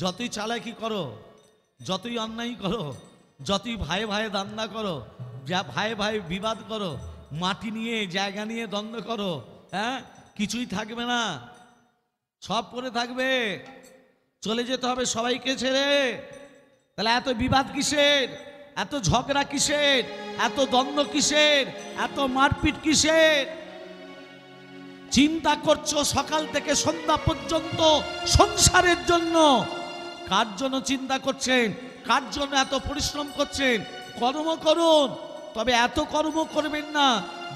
যতই চালাকি করো, যতই অন্যায় করো, যতই ভাই ভাই দান্না করো, যা ভাই ভাই বিবাদ করো, মাটি নিয়ে জায়গা নিয়ে দ্বন্দ্ব করো, হ্যাঁ, কিছুই থাকবে না, সব পড়ে থাকবে, চলে যেতে হবে সবাইকে ছেড়ে। তাহলে এত বিবাদ কিসের, এত ঝগড়া কিসের, এত দ্বন্দ্ব কিসের, এত মারপিট কিসের? চিন্তা করছো সকাল থেকে সন্ধ্যা পর্যন্ত সংসারের জন্য, কার জন্য চিন্তা করছেন, কার জন্য এত পরিশ্রম করছেন? কর্ম করুন, তবে এত কর্ম করবেন না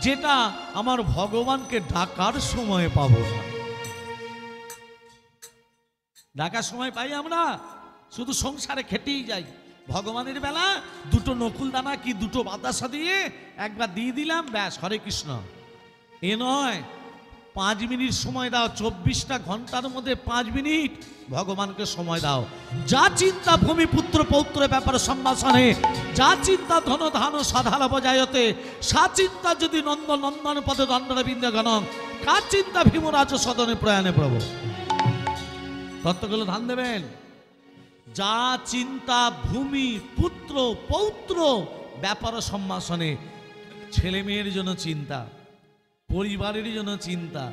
যেটা আমার ভগবানকে ডাকার সময় পাবো না। ডাকার সময় পাই আমরা, শুধু সংসারে খেটেই যাই। ভগবানের বেলা দুটো নকুল দানা কি দুটো বাতাসা দিয়ে একবার দিয়ে দিলাম, ব্যাস, হরে কৃষ্ণ। এ নয়, 5 মিনিট সময় দাও, 24টা ঘন্টার মধ্যে 5 মিনিট ভগবানকে সময় দাও। যা চিন্তা ভূমি পুত্র পৌত্র ব্যাপার সম্ভাষণে, যা চিন্তা ধন ধান সাধার বজায়তে, সা চিন্তা যদি নন্দ নন্দন পদে দণ্ডর বিন্দু গণম, কার চিন্তা ভীমরাজ সদনে প্রয়াণে প্রভু। তত্ত্বগুলো ধান দেবেন। যা চিন্তা ভূমি পুত্র পৌত্র ব্যাপার সম্ভাষণে, ছেলে মেয়ের জন্য চিন্তা, পরিবারের জন্য চিন্তা,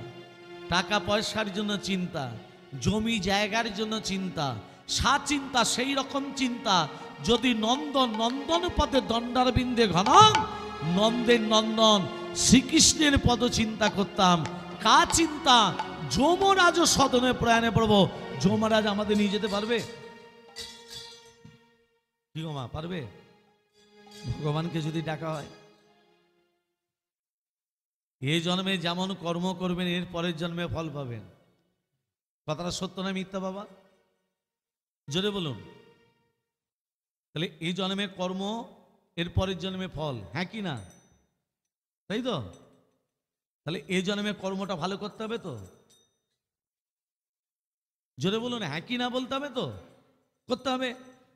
টাকা পয়সার জন্য চিন্তা, জমি জায়গার জন্য চিন্তা, সা চিন্তা সেই রকম চিন্তা যদি নন্দন নন্দন পদে দণ্ডার বিন্দে ঘনম, নন্দের নন্দন শ্রীকৃষ্ণের পদ চিন্তা করতাম। কা চিন্তা যমরাজ সদনে প্রয়াণে পড়ব। যমরাজ আমাদের নিয়ে যেতে পারবে? কি গো মা, পারবে? ভগবানকে যদি ডাকা হয়, এই জন্মে যেমন কর্ম করবেন এর পরের জন্মে ফল পাবেন। কথাটা সত্য না মিথ্যা বাবা? জোরে বলুন। তাহলে এই জন্মে কর্ম, এর পরের জন্মে ফল, হ্যাঁ কি না? তাই তো? তাহলে এই জন্মে কর্মটা ভালো করতে হবে তো? জোরে বলুন, হ্যাঁ কি না বলতে হবে তো? করতে হবে।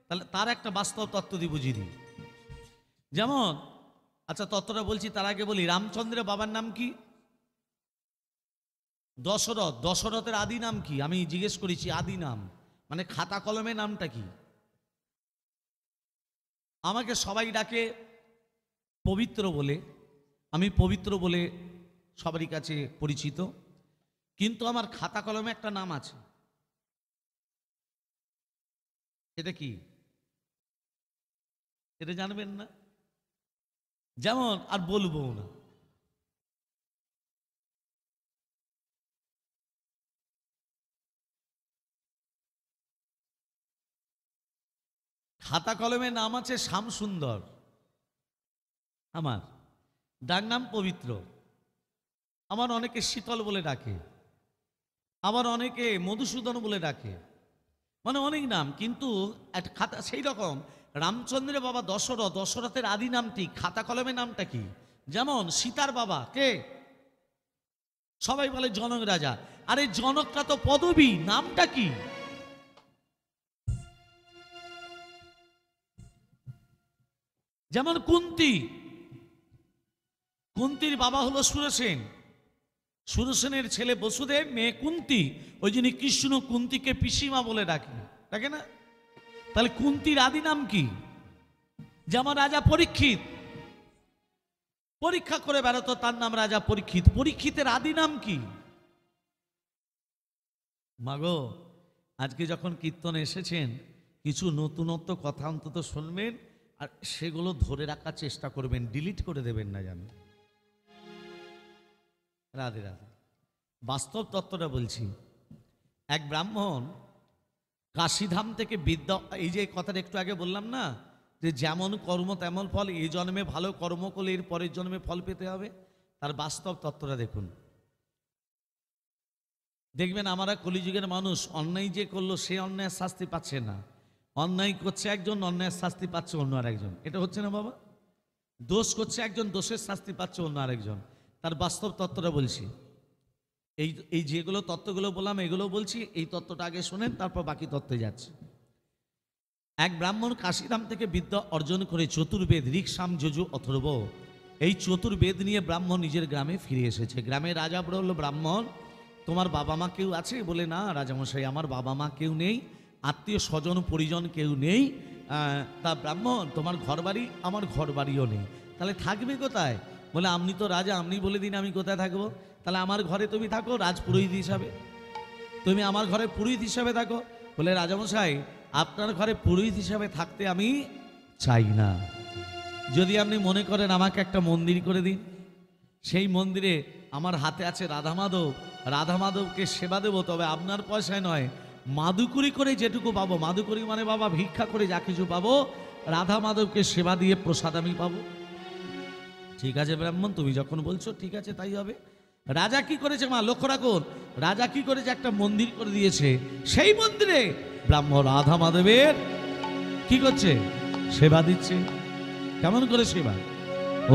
তাহলে তার একটা বাস্তব তত্ত্ব দিয়ে বুঝিয়ে দিই। যেমন, আচ্ছা তত্ত্বটা বলছি তার আগে বলি, রামচন্দ্রের বাবার নাম কি? দশরথ। দশরথের আদি নাম কি? আমি জিজ্ঞেস করেছি, আদি নাম মানে খাতা কলমে নামটা কি? আমাকে সবাই ডাকে পবিত্র বলে, আমি পবিত্র বলে সবারই কাছে পরিচিত, কিন্তু আমার খাতা কলমে একটা নাম আছে। এটা কি? এটা জানবেন না? যেমন, আর বলবো না, খাতা কলমের নাম আছে শ্যামসুন্দর, আমার ডাক নাম পবিত্র, আমার অনেকে শীতল বলে ডাকে, আবার অনেকে মধুসূদন বলে ডাকে, মানে অনেক নাম। কিন্তু একটা খাতা সেই রকম রামচন্দ্রের বাবা দশরথ, দশরথের আদি নামটি, খাতা কলমের নামটা কি? যেমন সীতার বাবা কে? সবাই বলে জনক রাজা। আরে জনকটা তো পদবী, নামটা কি? যেমন কুন্তী, কুন্তীর বাবা হলো সুরসেন, সুরসেনের ছেলে বসুদেব, মেয়ে কুন্তী, ওই জন্য কৃষ্ণ কুন্তীকে পিসিমা বলে ডাকে, ডাকে না? তাহলে কুন্তীর আদি নাম কি? যেমন রাজা পরীক্ষিত, পরীক্ষা করে বেড়াতো, তার নাম রাজা পরীক্ষিত। পরীক্ষিতের আদি নাম কি? মাগো, আজকে যখন কীর্তনে এসেছেন, কিছু নতুনত্ব কথা অন্তত শুনবেন, আর সেগুলো ধরে রাখার চেষ্টা করবেন, ডিলিট করে দেবেন না যেন। রাধে রাধে। বাস্তব তত্ত্বটা বলছি। এক ব্রাহ্মণ কাশীধাম থেকে বিদ্যা, এই যে কথাটা একটু আগে বললাম না, যে যেমন কর্ম তেমন ফল, এই জন্মে ভালো কর্ম করলে এর পরের জন্মে ফল পেতে হবে, তার বাস্তব তত্ত্বটা দেখুন। দেখবেন আমরা কলিযুগের মানুষ, অন্যায় যে করলো সে অন্যায়ের শাস্তি পাচ্ছে না, অন্যায় করছে একজন, অন্যায়ের শাস্তি পাচ্ছে অন্য আরেকজন। এটা হচ্ছে না বাবা? দোষ করছে একজন, দোষের শাস্তি পাচ্ছে অন্য আরেকজন। তার বাস্তব তত্ত্বটা বলছি। এই যেগুলো তত্ত্বগুলো বললাম এগুলো বলছি, এই তত্ত্বটা আগে শোনেন, তারপর বাকি তত্ত্বে যাচ্ছে। এক ব্রাহ্মণ কাশীধাম থেকে বিদ্যা অর্জন করে চতুর্বেদ, ঋক সাম যজু অথর্ব, এই চতুর্বেদ নিয়ে ব্রাহ্মণ নিজের গ্রামে ফিরে এসেছে। গ্রামে রাজা বলল, ব্রাহ্মণ তোমার বাবা মা কেউ আছে? বলে, না রাজামশাই, আমার বাবা মা কেউ নেই, আত্মীয় স্বজন পরিজন কেউ নেই। তা ব্রাহ্মণ, তোমার ঘর বাড়ি? আমার ঘর বাড়িও নেই। তাহলে থাকবে কোথায়? বলে আপনি তো রাজা, আপনি বলে দিন আমি কোথায় থাকবো। তাহলে আমার ঘরে তুমি থাকো রাজপুরোহিত হিসাবে, তুমি আমার ঘরে পুরোহিত হিসাবে থাকো। বলে রাজামশাই, আপনার ঘরে পুরোহিত হিসাবে থাকতে আমি চাই না। যদি আপনি মনে করেন আমাকে একটা মন্দির করে দিন, সেই মন্দিরে আমার হাতে আছে রাধা মাধব, রাধা মাধবকে সেবা দেবো, তবে আপনার পয়সায় নয়, মাদুকুরি করে যেটুকু পাবো, মাদুকুরি মানে বাবা ভিক্ষা করে যা কিছু পাবো, রাধা মাধবকে সেবা দিয়ে প্রসাদ আমি পাবো। ঠিক আছে ব্রাহ্মণ, তুমি যখন বলছো ঠিক আছে তাই হবে। রাজা কি করেছে মা লক্ষ্য রাখুন, রাজা কি করেছে, একটা মন্দির করে দিয়েছে। সেই মন্দিরে ব্রাহ্মণ রাধা মাধবের কি করছে, সেবা দিচ্ছে। কেমন করে সেবা?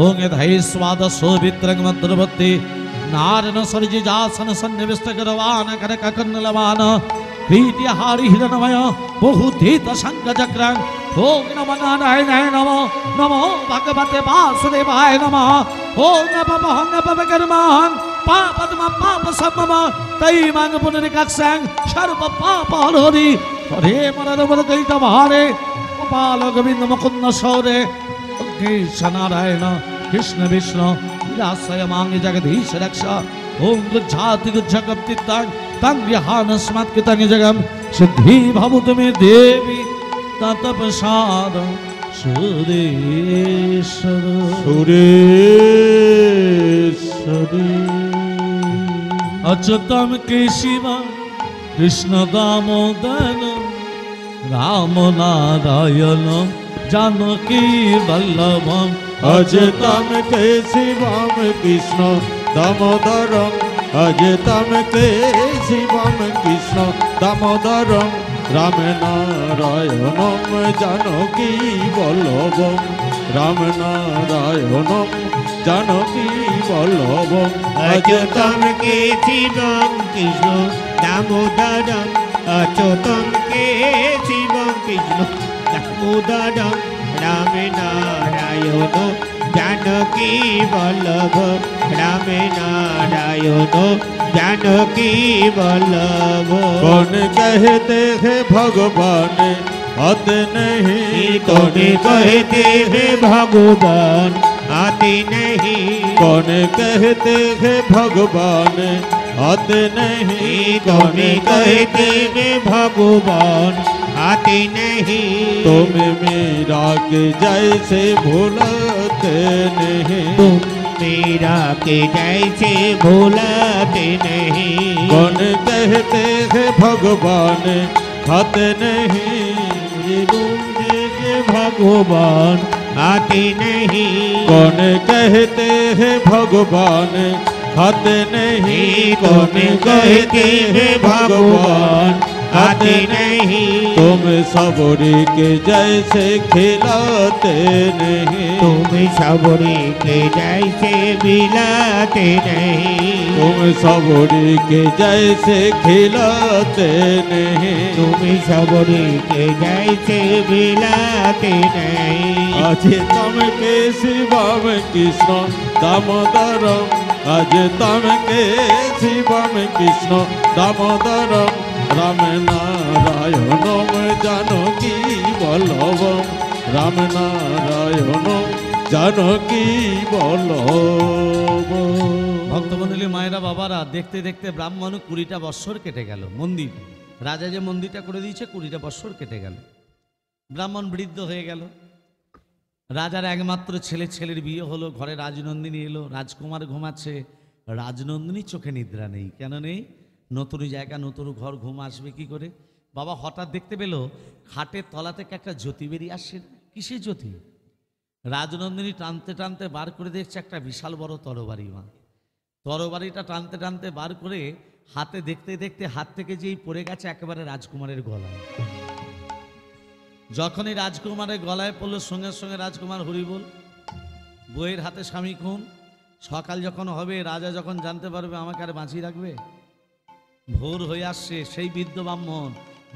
ওং ধাই স্বাদ সৌবিত্রং মন্ত্রবর্তী নারন সর্জি যাসন সন্নিবিষ্ট করবান কর ককর্ণলবান প্രീতি হারি হিরণময় বহুধীত শঙ্খ চক্রং। ওং নমঃ নারায়ণায় নমঃ, নমঃ ভগবতে বাসুদেবায় নমঃ। ওং নমঃ কর্মং পাপদ্ম পাপ সমম তৈমাং পুনরিকাক্ষং সর্ব পাপ হরি হরে মনরমদ কৈত ভারে গোপাল গোবিন্দ মুকুন্দ সৌরে কৃষ্ণ নারায়ণ কৃষ্ণ বিষ্ণু বিরাসয় মাঙ্গে জগদীশ রক্ষা। ওং গুজ্জাতি গুজ্জগপ্তিত্তাং তং বিহানস্মাৎ কৃতং জগম সিদ্ধি ভবতু মে দেবী তৎপ্রসাদ সুরেশ্বর সুরেশ্বরী। অচ্যুতম কেশিবম কৃষ্ণ দামোদরম রাম নারায়ণম জানকী বল্লভম। অচ্যুতম কেশিবম কৃষ্ণ দামোদরম, অচ্যুতম কেশিবম কৃষ্ণ দামোদরম রাম নারায়ণম জানকী বল্লভম, রাম নারায়ণম জানকী বল্লভম। অচ্যুতম কেশিবম কৃষ্ণ দামোদরম, অচ্যুতম কেশিবম কৃষ্ণ দামোদরম রাম নারায়ণ জানকী বল্লভ, রাম নারায়ণ জানকী বল্লভ। कौन कहते हैं भगवान आते नहीं, कौन कहते हैं भगवान आते नहीं, कौन कहते हैं भगवान आते नहीं, कौन कहते हैं भगवान आते नहीं। तुम मीरा के जैसे भूलते नहीं, तुम मीरा के जैसे भूलते नहीं। कौन कहते हैं भगवान आते नहीं, भगवान आते नहीं, कौन कहते हैं भगवान आते नहीं, कौन कहते हैं भगवान आते नहीं। तुम सबरी के जैसे खिलाते नहीं, तुम सबरी के जैसे मिलाते नहीं, तुम सबरी के जैसे खिलाते नहीं। तुम सबरी के जैसे मिलाते नहीं। अच्युतम केशवम कृष्ण दामोदरम, अच्युतम केशवम कृष्ण दामोदरम राम नारायणम जानकी बल्लभम, राम नारायणम जानकी बल्लभ। ভক্তমণ্ডলী মায়েরা বাবারা, দেখতে দেখতে ব্রাহ্মণ 20টা বৎসর কেটে গেল। মন্দির রাজা যে মন্দিরটা করে দিয়েছে 20টা বৎসর কেটে গেল। ব্রাহ্মণ বৃদ্ধ হয়ে গেল। রাজার একমাত্র ছেলে, ছেলের বিয়ে হলো, ঘরে রাজনন্দিনী এলো, রাজকুমার ঘুমাচ্ছে। রাজনন্দিনী চোখে নিদ্রা নেই। কেন নেই? নতুন জায়গা, নতুন ঘর, ঘুম আসবে কি করে? বাবা হঠাৎ দেখতে পেল খাটের তলা থেকে একটা জ্যোতি বেরিয়ে আসছে। কিসের জ্যোতি? রাজনন্দিনী টানতে টানতে বার করে দেখছে একটা বিশাল বড় তরবারি। মা তরবারিটা টানতে টানতে বার করে হাতে দেখতে দেখতে হাত থেকে যেই পড়ে গেছে একেবারে রাজকুমারের গলায়। যখনই রাজকুমারের গলায় পড়লো সঙ্গে সঙ্গে রাজকুমার হরি বল, বইয়ের হাতে স্বামী খুন। সকাল যখন হবে, রাজা যখন জানতে পারবে আমাকে আর বাঁচিয়ে রাখবে? ভোর হয়ে আসছে। সেই বৃদ্ধ ব্রাহ্মণ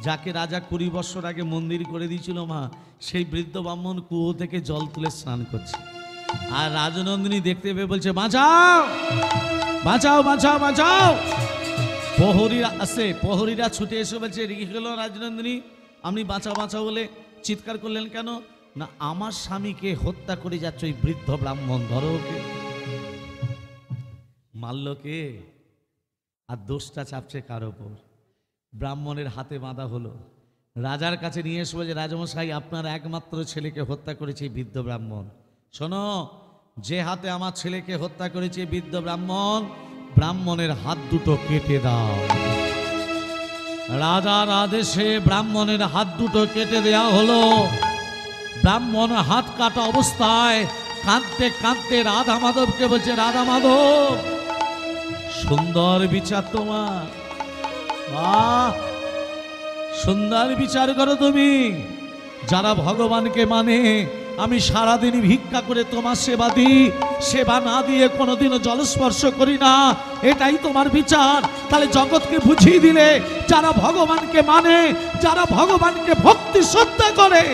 যাকে রাজা 20 বছর আগে মন্দির করে দিয়েছিল মা, সেই বৃদ্ধ ব্রাহ্মণ কুয়ো থেকে জল তুলে স্নান করছে। আর রাজনন্দিনী দেখতে পেয়ে বলছে বাঁচাও বাঁচাও বাঁচাও বাঁচাও। প্রহরীরা আসে, প্রহরীরা ছুটে এসে বলছে কি হলো রাজনন্দিনী? আপনি বাঁচা বাঁচা বলে চিৎকার করলেন কেন? না, আমার স্বামীকে হত্যা করে যাচ্ছে ওই বৃদ্ধ ব্রাহ্মণ, ধরো ওকে। মারল কে? আর দোষটা চাপছে কার ওপর? ব্রাহ্মণের হাতে বাঁধা হলো। রাজার কাছে নিয়ে এসে বলছে, রাজমশাই আপনার একমাত্র ছেলেকে হত্যা করেছে এই বৃদ্ধ ব্রাহ্মণ। শোনো, যে হাতে আমার ছেলেকে হত্যা করেছে বৃদ্ধ ব্রাহ্মণ, ব্রাহ্মণের হাত দুটো কেটে দাও। রাজার আদেশে ব্রাহ্মণের হাত দুটো কেটে দেওয়া হলো। ব্রাহ্মণ হাত কাটা অবস্থায় কাঁদতে কাঁদতে রাধা মাধবকে বলছে, রাধা মাধব, সুন্দর বিচার তোমার, বাহ, সুন্দর বিচার করো তুমি। যারা ভগবানকে মানে, আমি সারাদিন ভিক্ষা করে তোমার সেবা দিই, সেবা না দিয়ে কোনোদিনও জলস্পর্শ করি না, এটাই তোমার বিচার? তাহলে জগৎকে বুঝিয়ে দিলে, যারা ভগবানকে মানে, যারা ভগবানকে ভক্তি শ্রদ্ধা করে,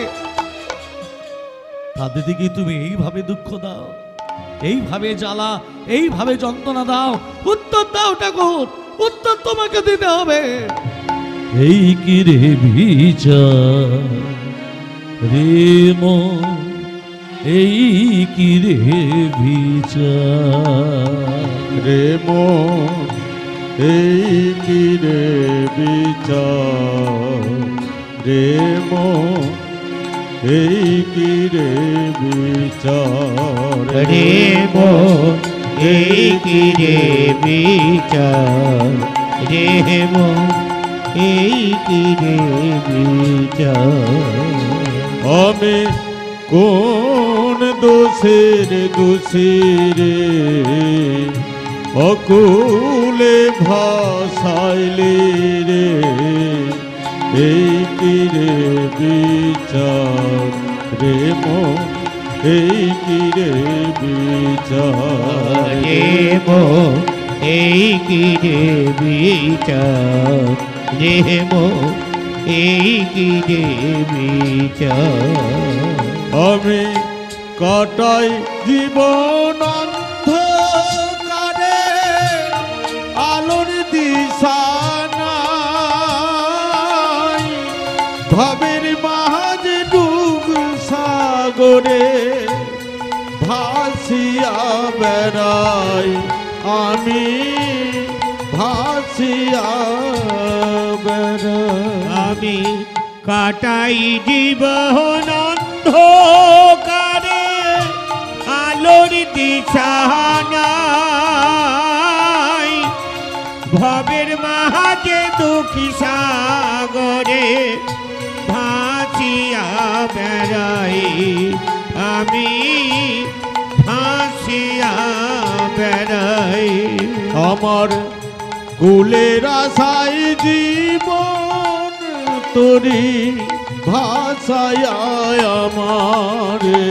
তাদের দিকে তুমি এইভাবে দুঃখ দাও, এইভাবে জ্বালা, এইভাবে যন্ত্রণা দাও? উত্তর দাও ঠাকুর, উত্তর তোমাকে দিতে হবে। এই কি রে বিচার রে মন, এই কি রে বিচার রে মন, এই কি রে বিচার রে মন, এই কি রে বিচার রে মন, এই কি রে বিচার রে মন, এই কি রে বিচার। আমি কোন দোষের দোষী রে, অকুলে ভাসাইলি রে, এই কি রে বিচার রে মন, এই কি রে বিচার রে মন, এই কি রে বিচার রে মন, এই কি রে বিচার। আমি কাটাই জীবন অন্ধকারে, আলোর দিশা নাই, ভাবের মাঝে ডুব সাগরে ভাসিয়া বেড়াই, আমি ভাসিয়া বেড়াই। আমি কাটাই জীবন অন্ধকারে, আলোর দিশা নাই, ভবের মাঝে দুঃখী সাগরে ভাসিয়া বেড়াই, আমি ভাসিয়া বেড়াই। আমার কুলের আশায় জীবন তোরি ভাষায় আমারে,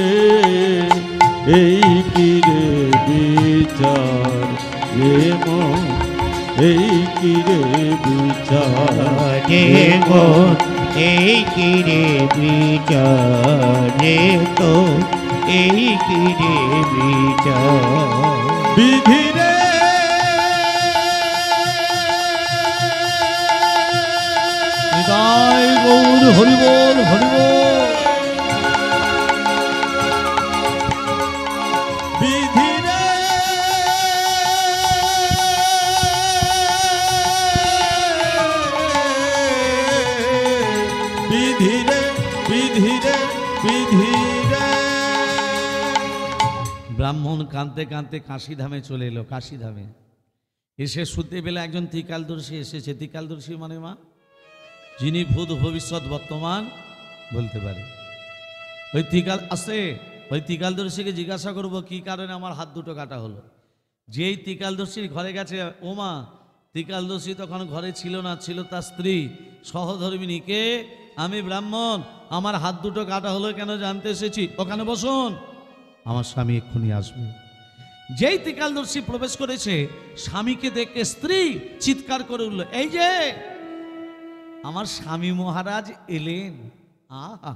এই কি রে বিচার রে মন, এই কি রে বিচার রে মন, এই কি রে বিচার রে তো, এই কি রে বিচার। বিধি রে নিতাই গৌর হরিবোল হরিবোল। বিধি রে বিধি রে বিধি রে বিধি রে। ব্রাহ্মণ কাঁদতে কাঁদতে কাশীধামে চলে এলো। কাশীধামে এসে শুনতে পেলে একজন ত্রিকালদর্শী এসেছে। ত্রিকালদর্শী মানে মা, যিনি ভূত ভবিষ্যৎ বর্তমান বলতে পারে। ওই ত্রিকাল আসে, ওই ত্রিকালদর্শীকে জিজ্ঞাসা করবো কি কারণে আমার হাত দুটো কাটা হলো। যেই ত্রিকালদর্শীর ঘরে গেছে, ও মা, ত্রিকালদর্শী তখন ঘরে ছিল না, ছিল তার স্ত্রী সহধর্মিনী। কে? আমি ব্রাহ্মণ, আমার হাত দুটো কাটা হলো কেন জানতে এসেছি। ওখানে বসুন, আমার স্বামী এক্ষুনি আসবে। যেই ত্রিকালদর্শী প্রবেশ করেছে, স্বামীকে দেখে স্ত্রী চিৎকার করে উঠল, এই যে আমার স্বামী মহারাজ এলেন। আহা,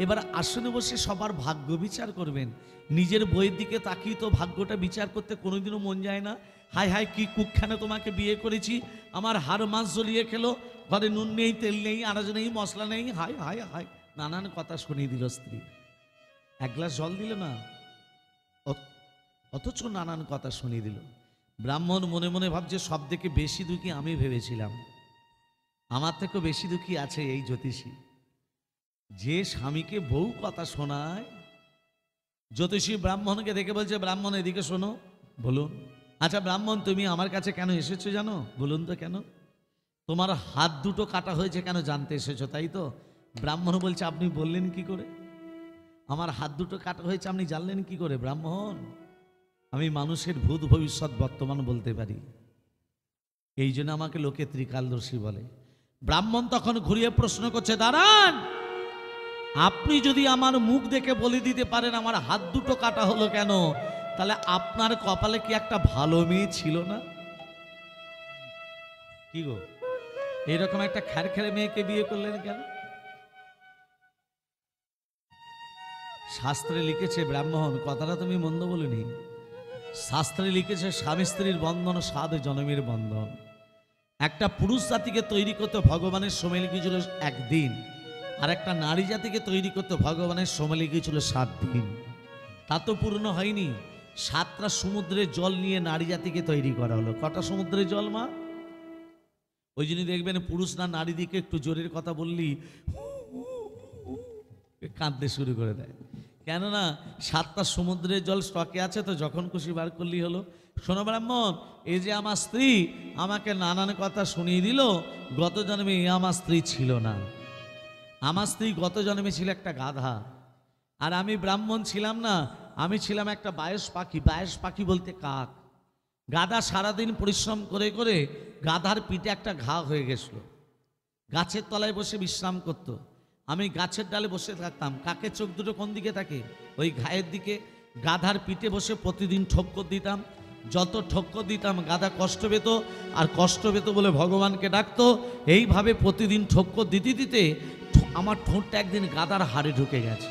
এবার আসনে বসে সবার ভাগ্য বিচার করবেন। নিজের বইয়ের দিকে তাকিয়ে তো ভাগ্যটা বিচার করতে কোনোদিনও মন যায় না। হায় হায়, কি কুক্ষানে তোমাকে বিয়ে করেছি, আমার হাড় মাস জ্বলিয়ে খেলো, ঘরে নুন নেই, তেল নেই, আনাজ নেই, মশলা নেই, হায় হায় হায় নানান কথা শুনিয়ে দিল স্ত্রী। এক গ্লাস জল দিল না, অথচ নানান কথা শুনিয়ে দিল। ব্রাহ্মণ মনে মনে ভাবছে সব থেকে বেশি দুঃখী আমি ভেবেছিলাম, আমার থেকেও বেশি দুঃখী আছে এই জ্যোতিষী, যে স্বামীকে বউ কথা শোনায়। জ্যোতিষী ব্রাহ্মণকে দেখে বলছে, ব্রাহ্মণ এদিকে শোনো। বলুন। আচ্ছা ব্রাহ্মণ, তুমি আমার কাছে কেন এসেছো জানো? বলুন তো কেন? তোমার হাত দুটো কাটা হয়েছে কেন জানতে এসেছো, তাই তো? ব্রাহ্মণ বলছে, আপনি বললেন কি করে? আমার হাত দুটো কাটা হয়েছে আপনি জানলেন কি করে? ব্রাহ্মণ, আমি মানুষের ভূত ভবিষ্যৎ বর্তমান বলতে পারি, এই জন্য আমাকে লোকে ত্রিকালদর্শী বলে। ব্রাহ্মণ তখন ঘুরিয়ে প্রশ্ন করছে, দাঁড়ান, আপনি যদি আমার মুখ দেখে বলে দিতে পারেন আমার হাত দুটো কাটা হলো কেন, তাহলে আপনার কপালে কি একটা ভালো মেয়ে ছিল না? কি গো, এরকম একটা খ্যারখ্যারে মেয়েকে বিয়ে করলেন কেন? শাস্ত্রে লিখেছে, ব্রাহ্মণ কথাটা তুমি মন্দ বলিনি, শাস্ত্রে লিখেছে স্বামী স্ত্রীর বন্ধন 7 জন্মের বন্ধন। একটা পুরুষ জাতিকে তৈরি করতে ভগবানের সময় লেগেছিল 1 দিন, আর একটা নারী জাতিকে তৈরি করতে ভগবানের সময় লেগেছিল 7 দিন। তা তো পূর্ণ হয়নি। 7টা সমুদ্রের জল নিয়ে নারী জাতিকে তৈরি করা হলো। কটা সমুদ্রের জল মা? ওই জন্য দেখবেন পুরুষ না নারী দিকে একটু জোরের কথা বললি কাঁদতে শুরু করে দেয়। কেননা 7টা সমুদ্রের জল স্টকে আছে, তো যখন খুশি বার করলি হলো। শোনো ব্রাহ্মণ, এই যে আমার স্ত্রী আমাকে নানান কথা শুনিয়ে দিল, গত জন্মে আমার স্ত্রী ছিল না। আমার স্ত্রী গত জন্মে ছিল একটা গাধা, আর আমি ব্রাহ্মণ ছিলাম না, আমি ছিলাম একটা বায়স পাখি। বায়স পাখি বলতে কাক। গাধা সারাদিন পরিশ্রম করে করে গাধার পিঠে একটা ঘা হয়ে গেছিল। গাছের তলায় বসে বিশ্রাম করত, আমি গাছের ডালে বসে থাকতাম। কাকের চোখ দুটো কোন দিকে থাকে? ওই ঘায়ের দিকে। গাধার পিঠে বসে প্রতিদিন ঠক্কর দিতাম। যত ঠক্কর দিতাম গাধা কষ্ট পেত, আর কষ্ট পেত বলে ভগবানকে ডাকতো। এইভাবে প্রতিদিন ঠক্কর দিতে দিতে আমার ঠোঁটটা একদিন গাধার হাড়ে ঢুকে গেছে।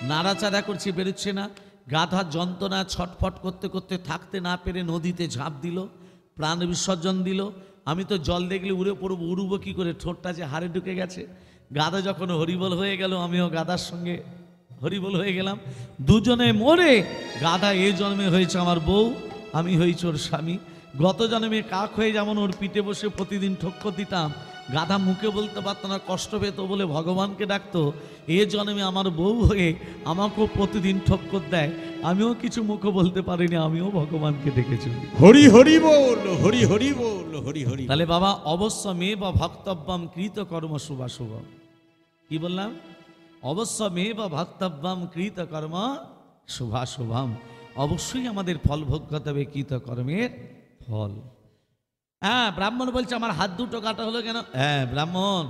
নাড়াচাড়া করছি, বেরোচ্ছে না। গাধার যন্ত্রণা ছটফট করতে করতে থাকতে না পেরে নদীতে ঝাঁপ দিল, প্রাণ বিসর্জন দিল। আমি তো জল দেখলে উড়ে পড়বো, উড়বো কি করে? ঠোঁটটা যে হাড়ে ঢুকে গেছে। গাধা যখন হরিবল হয়ে গেল, আমিও গাধার সঙ্গে হরিবল হয়ে গেলাম। দুজনে মরে গাধা এ জন্মে হয়েছে আমার বউ, আমি হয়েছি ওর স্বামী। গত জন্মে কাক হয়ে যেমন ওর পিঠে বসে প্রতিদিন ঠক্কর দিতাম, গাধা মুখে বলতে পারতো না, কষ্ট পেত বলে ভগবানকে ডাকতো। এ জন্মে আমার বউ হয়ে আমাকেও প্রতিদিন ঠক্কর দেয়, আমিও কিছু মুখে বলতে পারিনি, আমিও ভগবানকে ডেকেছি। হরি হরি বল, হরি হরি বল, হরি হরি। তাহলে বাবা, অবশ্য মে বা ভক্তব্যম কৃত কর্ম শুভাশুভম। কি বললাম? অবশ্য মে বা ভক্তব্যম কৃত কর্ম শুভাশুভম। অবশ্যই আমাদের ফল ভোগ করতে হবে কৃত কর্মের ফল। হ্যাঁ, ব্রাহ্মণ বলছে আমার হাত দুটো কাটা হলো কেন? হ্যাঁ ব্রাহ্মণ,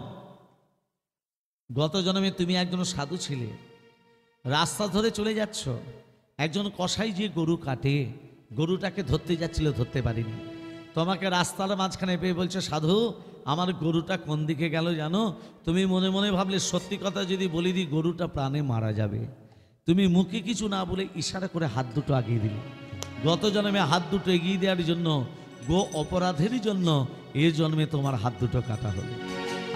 গত জন্মে তুমি একজন সাধু ছিলে, রাস্তা ধরে চলে যাচ্ছ, একজন কসাই যে গরু কাটে, গরুটাকে ধরতে যাচ্ছিল, ধরতে পারিনি। তোমাকে রাস্তার মাঝখানে পেয়ে বলছে, সাধু আমার গরুটা কোন দিকে গেল জানো? তুমি মনে মনে ভাবলে সত্যি কথা যদি বলি দিই গরুটা প্রাণে মারা যাবে। তুমি মুখে কিছু না বলে ইশারা করে হাত দুটো এগিয়ে দিলে। গত জন্মে হাত দুটো এগিয়ে দেওয়ার জন্য, গো অপরাধের জন্য এ জন্মে তোমার হাত দুটো কাটা হলো।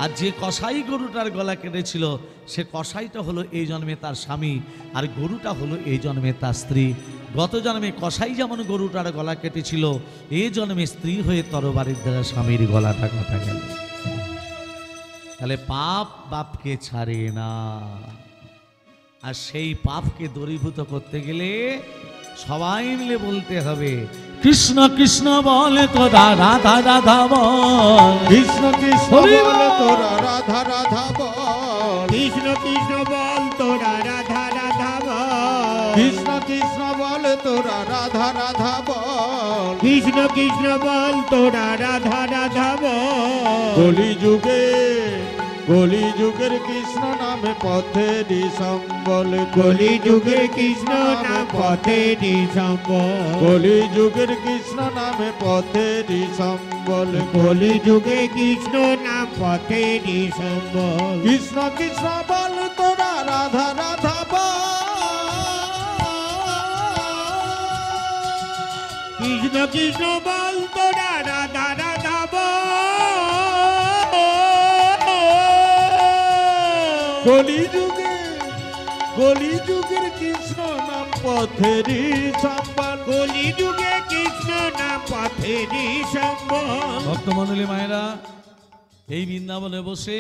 আর যে কসাই গরুটার গলা কেটেছিল, সে কসাইটা হলো এই জন্মে তার স্বামী, আর গরুটা হলো এই জন্মে তার স্ত্রী। গত জন্মে কসাই যেমন গরুটার গলা কেটেছিল, এই জন্মে স্ত্রী হয়ে তরবারির দ্বারা স্বামীর গলাটা কাটা গেল। তাহলে পাপ বাপকে ছাড়ে না, আর সেই পাপকে দূরীভূত করতে গেলে সবাই মিলে বলতে হবে, কৃষ্ণ কৃষ্ণ বলে তোরা রাধা রাধা বল, কৃষ্ণ কৃষ্ণ বল তোরা রাধা রাধা বল, কৃষ্ণ কৃষ্ণ বল তোরা রাধা রাধা বল, কৃষ্ণ কৃষ্ণ বল তোরা রাধা রাধা বল, কৃষ্ণ কৃষ্ণ বল তোরা রাধা রাধা বল। কলি যুগের কৃষ্ণ নামে পথে সম্বল, কলি যুগের কৃষ্ণ নাম পথে সম্বল, কলি যুগের কৃষ্ণ নামে পথে সম্বল, কলি যুগে কৃষ্ণ নাম পথে সম্বল। কৃষ্ণ কৃষ্ণ বল তোরা রাধা রাধা বল, কৃষ্ণ কৃষ্ণ বল তোরা রাধা রাধা বল, কলিযুগের কৃষ্ণ নাম পথেরই সম্বল। কলিযুগে কৃষ্ণ নাম পথেরই সম্বল। ভক্তমণ্ডলী মায়েরা, এই বৃন্দাবনে বসে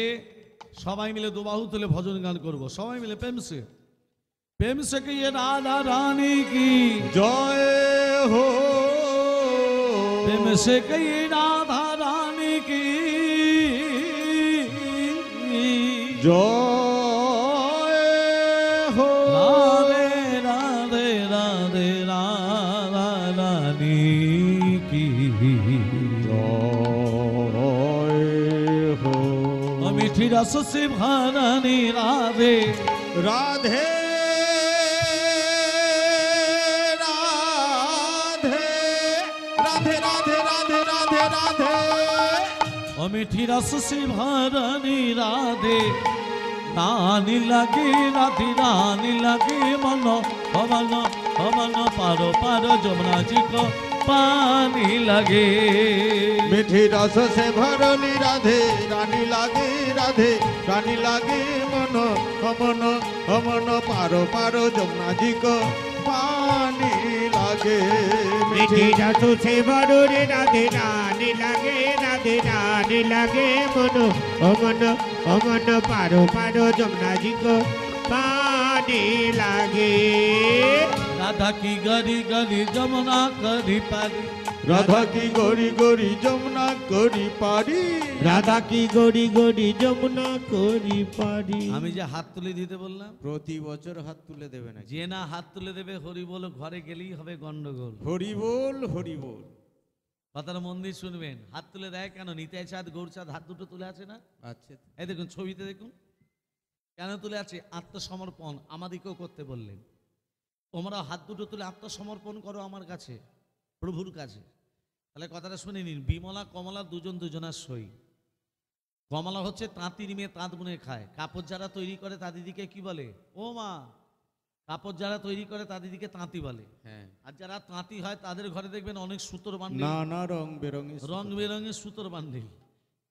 সবাই মিলে দুবাহু তুলে ভজন গান করব, সবাই মিলে প্রেমসে প্রেমসে কি ये राधा रानी की জয় হো, प्रेमसे की ये राधा रानी की জয় হো, राधे राधे राधे राधा रानी की জয় হো। मीठी रस से भरानी राधे রাধে রাধে রাধে রাধে রাধে রাধে ओ मीठी रस से भरानी राधे रानी लगे राधे रानी लगे मनो पवन पारो पारो जमुना जी को पानी लगे মিঠি রস সে ভরলি রাধে রানী লাগে রাধে রানী লাগে মন অমন অমন পারো পারো যমুনাজি কো পানি লাগে। মিঠি রস সে ভরে রাধে রানী লাগে রাধে রানী লাগে মন অমন অমন পারো পারো যমুনাজি কো পানি লাগে। राधा की गरी गरी जमुना करी पारी রাধা কি গরি গরি যমুনা করি পারি। রাধা কি গড়ি গড়ি যমুনা করি পারি। আমি যে হাত তুলে দিতে বললাম, প্রতি বছর হাত তুলে দেবে না। যে না হাত তুলে দেবে হরি বল ঘরে গেলেই হবে গন্ডগোল। হরি বল হরি বল। কথাটা মন দিয়ে শুনবেন। হাত তুলে দেয় কেন? নিতাই চাঁদ গৌর চাঁদ হাত দুটো তুলে আছে না? আচ্ছা, এই দেখুন ছবিতে দেখুন কেন তুলে আছে? আত্মসমর্পণ আমাদেরকেও করতে বললেন। তোমরা হাত দুটো তুলে আত্মসমর্পণ করো আমার কাছে, প্রভুর কাছে। তাহলে কথাটা শুনে নিন। বিমলা কমলা দুজন দুজনার সই। কমলা হচ্ছে তাঁতির মেয়ে, তাঁত বুনে খায়। কাপড় যারা তৈরি করে তাদিদিকে কি বলে? ও মা। কাপড় যারা তৈরি করে তাদিদিকে তাঁতি বলে। হ্যাঁ, আর যারা তাঁতি হয় তাদের ঘরে দেখবেন অনেক সুতোর বান্ডিল, নানা রং বেরঙের রং বেরঙের সুতোর বান্ডিল।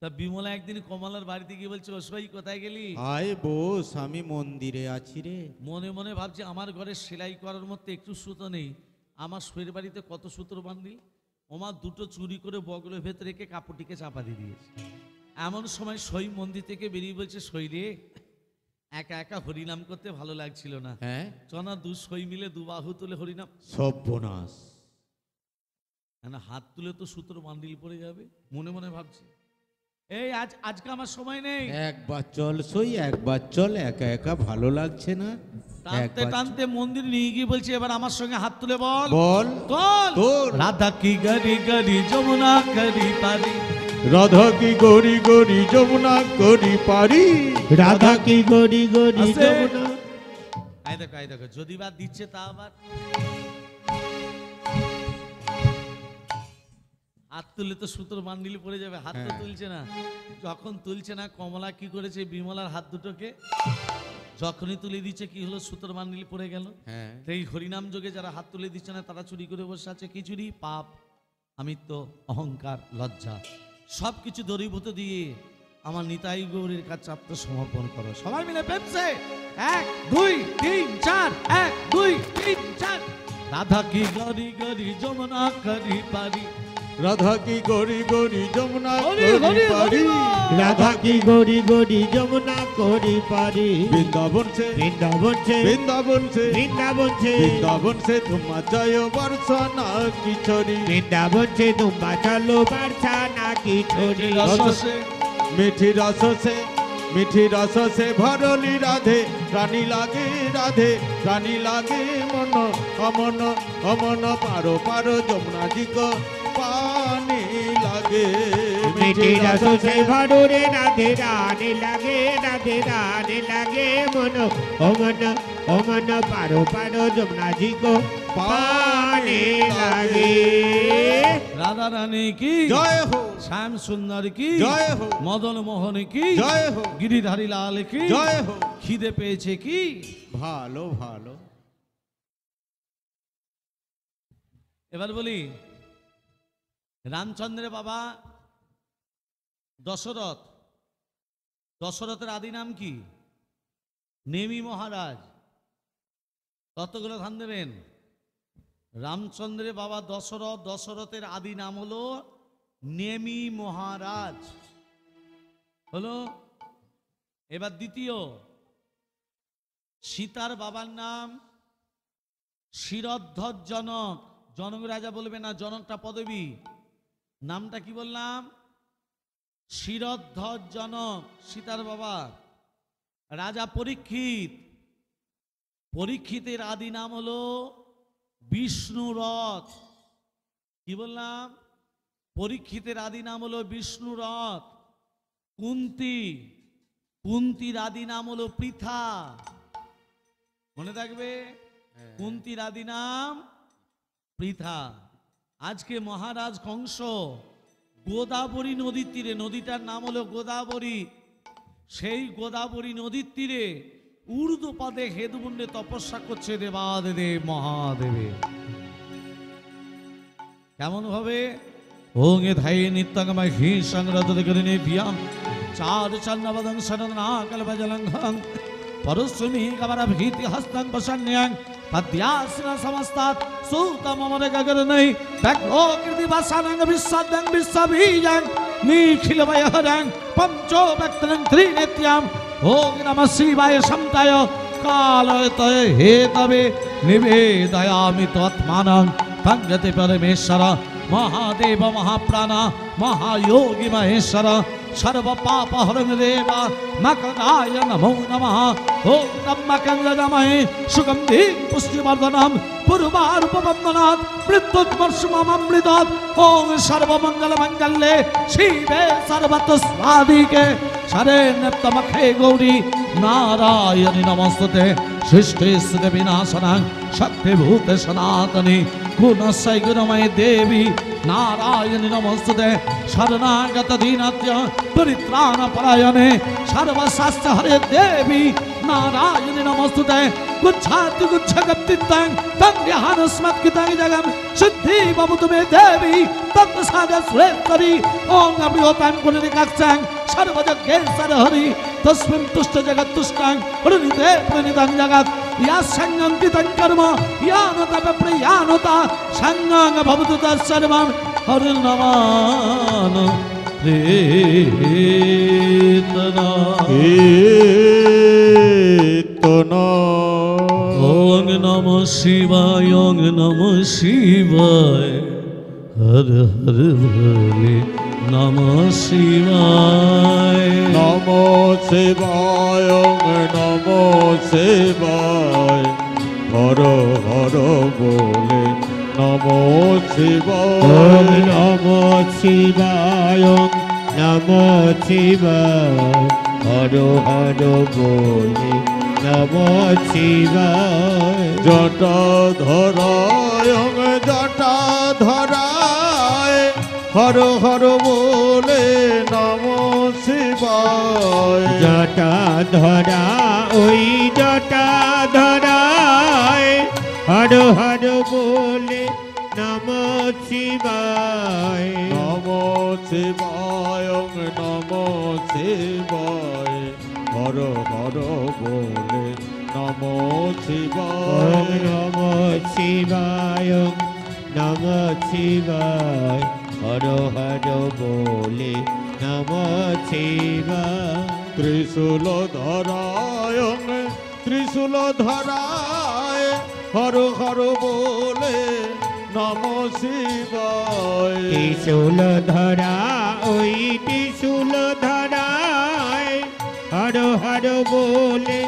তা বিমলা একদিন কমলার বাড়িতে গিয়ে বলছে, ও সই কোথায় গেলি? আয় বস, আমি মন্দিরে আছি রে। মনে মনে ভাবছে আমার ঘরে সেলাই করার মধ্যে একটু সুতো নেই, আমার সইয়ের বাড়িতে কত সুতোর বান্ডিল। ওমা দুটো চুরি করে বগলের ভেতরে রেখে কাপড়টিকে চাপা দিয়ে দিয়েছে। এমন সময় সই মন্দির থেকে বেরিয়ে বলছে, সই রে একা একা হরিনাম করতে ভালো লাগছিল না, হ্যাঁ, চনা দু সই মিলে দু বাহু তুলে হরিনাম। সর্বনাশ। না হাত তুলে তো সুতোর বান্ডিল পড়ে যাবে। মনে মনে ভাবছি, এই আজকে আমার সময় নেই। একবার চল সই, একবার চল, একা একা ভালো লাগছে না। টানতে একবার টানতে মন্দির নিয়ে গিয়ে বলছে, এবার আমার সঙ্গে হাত তুলে বল বল তোল। তোল। রাধা কি গরি গরি যমুনা করি পারি রাধা কি গরি গরি যমুনা করি পারি। রাধা কি গড়ি গড়ি আছে? যমুনা। এই দেখো যদি বা দিচ্ছে তা আবার হাত তুলে তো সুতোর বান্ডিল পড়ে যাবে, হাত তো হ্যাঁ। তুলছে না। যখন তুলছে না, কমলা কি করেছে? বিমলার হাত দুটোকে যখনই তুলে দিচ্ছে কি হলো? সুতোর বান্ডিল পড়ে গেল। হ্যাঁ, তো এই হরিনাম যোগে যারা হাত তুলে দিচ্ছে না তারা চুরি করে বসে আছে। কি চুরি? পাপ, আমিত্ব, অহংকার, লজ্জা সব কিছু দরিভূত দিয়ে আমার নিতাই গৌরীর কাছে আত্মসমর্পণ করো। সবাই মিলে প্রেমসে 1 2 3 4 1 2 3 4। রাধা কি গরি গরি যমুনা করি পারি রাধা কি গরি গরি যমুনা হরি করি হরি পারি। হরি রাধা কি গড়ি গড়ি যমুনা করি পারি। বৃন্দাবন সে বৃন্দাবন সে বৃন্দাবন সে বৃন্দাবন সে বৃন্দাবন সে তোমার জয় বর্ষনা কিশোরী। বৃন্দাবন সে দুম্বা চলো বারছা নাকি ছোড়ি। রসে মিঠি রস সে মিঠি রস সে ভরলি রাধে রানী লাগে রাধে রানী লাগে মন অমন অমন পারো পারো যমুনাজি কো পানি লাগে। মিঠি রস সে ভরে রাধে রানী লাগে রাধে রানী লাগে মন অমন অমন পারো পারো যমুনাজি কো পানি লাগে। রাধা রানী কি জয় হো, শ্যাম সুন্দর কি জয় হো, মদন মোহন কি জয় হো, গিরিধারী লাল কি জয় হো। খিদে পেয়েছে কি? ভালো ভালো। এবার বলি, রামচন্দ্রের বাবা দশরথ, দশরথের আদি নাম কি? নেমি মহারাজ কতগুলো ধান দেবেন? রামচন্দ্রের বাবা দশরথ, দশরথের আদি নাম হলো নেমি মহারাজ হলো। এবার দ্বিতীয়, সীতার বাবার নাম শিরধ্বজ জনক। জনক রাজা বলবে না, জনকটা পদবী, নামটা কি বললাম? শিরধ্বজ জনক সীতার বাবা। রাজা পরীক্ষিত, পরীক্ষিতের আদি নাম হলো বিষ্ণুরথ। কি বললাম? পরীক্ষিতের আদি নাম হলো বিষ্ণুরথ। কুন্তী, কুন্তির আদি নাম হলো পৃথা। মনে থাকবে, কুন্তির আদি নাম পৃথা। আজকে মহারাজ কংস গোদাবরী নদীর তীরে, নদীটার নাম হলো গোদাবরী, সেই গোদাবরী নদীর তীরে ঊর্ধ্বপদে হেদুবুন্ডে তপস্যা করছে দেবাদেব মহাদেবে। কেমন ভাবে? ওং এ ধাই নিত্যঙ্গময় হি সংরত করে নিভিয়াম চার চন্নবদং শরণা কল্পজলঙ্ঘং পরশুমি কবর ভীতি হস্তং পশন্যাং পদ্যাসন সমস্তাৎ সুতমমর গগরনৈ ব্যগ্রকৃতি বাসানং বিশ্বদং বিশ্ববীজং নিখিল বয়হরং পঞ্চো ব্যক্তং ত্রিনেত্যাম। ওং নমঃ শিবায় সমতায় কালয়তয়ে হে তবে নিবেদয়ামি তৎমানং তঙ্গতে পরমেশ্বর মহাদেব মহাপ্রাণ মহায়োগী মহেশ্বর সর্ব পাপ হরং দেব মকরায় নমো নমঃ। ওম ব্রহ্মকন্দমহে সুগন্ধি পুষ্টিবর্ধনম পূর্বারূপবন্দনাৎ মৃত্যুর্মর্ষমমৃতাৎ। ওম সর্বমঙ্গল মঙ্গলে শিবে সর্বত স্বাদিকে শরণ্যত্তমখে গৌরী নারায়ণী নমস্তুতে। সৃষ্টি স্থিতি বিনাশনাং শক্তিভূতে সনাতনী গুণস্যৈ গুণময়ী দেবী নারায়ণী নমস্তুতে। শরণাগত দীনত্য পরিত্রাণ পরায়ণে সর্বশাস্ত্র হরে দেবী নারায়ণী নমস্তুতে। গুচ্ছাতি গুচ্ছগপ্তিত্বং তন্দ্রহানস্মৎকৃতং জগম সিদ্ধি ভবতু মে দেবী তত্সাদা সুরেশ্বরী। ওং অবৃহতাং কুলনিকাক্ষং সর্বযজ্ঞেশ্বর হরি তস্মিন তুষ্ট জগৎ তুষ্টং প্রণীতে প্রণীতং জগৎ ইয়া সঙ্গং কৃতং কর্ম ইয়ানতা প্রিয়ানতা সঙ্গং ভবতু তৎসর্বং হরি নমান কীর্তনা কীর্তনা। ওং নমঃ শিবায়, ওং নমঃ শিবায়, হর হর ভোলে নমঃ শিবায়। নমো শিবায়, নমো শিবায়, হর হর বলে নমো শিবায়। নমো শিবায়, নমো শিবায়, হর হর বলে নমো শিবায়। জটা ধরায়, জটা ধরায়, হর হর বলে নমো শিবায়। জটা ধরা ওই জটা ধরায় হর হর বলে নমো শিবায়। নমো শিবায়, নমো শিবায়, হর হর বলে নমো শিবায়। নমো শিবায়, নমো শিবায়, হর হর বলে নমো শিবায়। ত্রিশূল ধরায়, ত্রিশূল ধরায়, হর হর বলে নমো শিবায়। ত্রিশূল ধরা ওই ত্রিশূল ধরায় হর হর বলে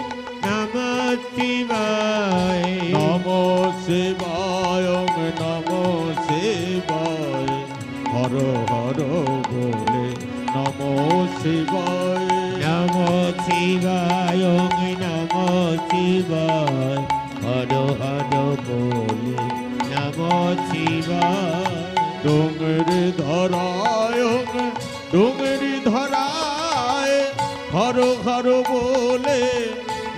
নমো শিবায়। নমো শিবায়, নমো শিবায়, হর হর বলে নমো শিবায়। নমো শিবায়, নমো শিবায়, হর হর বলে নমো শিবায়। ডোংরি ধরায়, ডোংরি ধরায়, হর হর বলে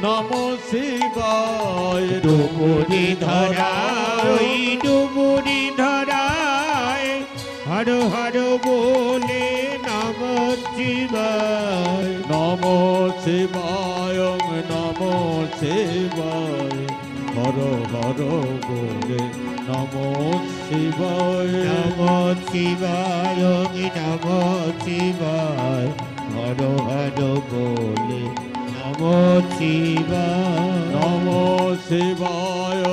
নমো শিবায়। ডুবুরি ধরায় ডুবুরি ধরায় হর হর বলে নমো শিবায়। নমো নমো শিবায় নমো শিবায় হর হর বলে নমো শিবায় নমো শিবায় নমো শিবায় হর হর বলে নমো শিবায় নমো শিবায়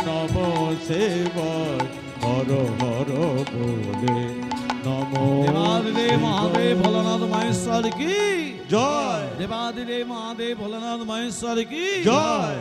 নমো শিবায় হর হর বলে নমো দেবাদিদেব মহাদেব ভোলানাথ মহেশ্বর কি জয় দেবাদিদেব মহাদেব ভোলানাথ মহেশ্বর কি জয়।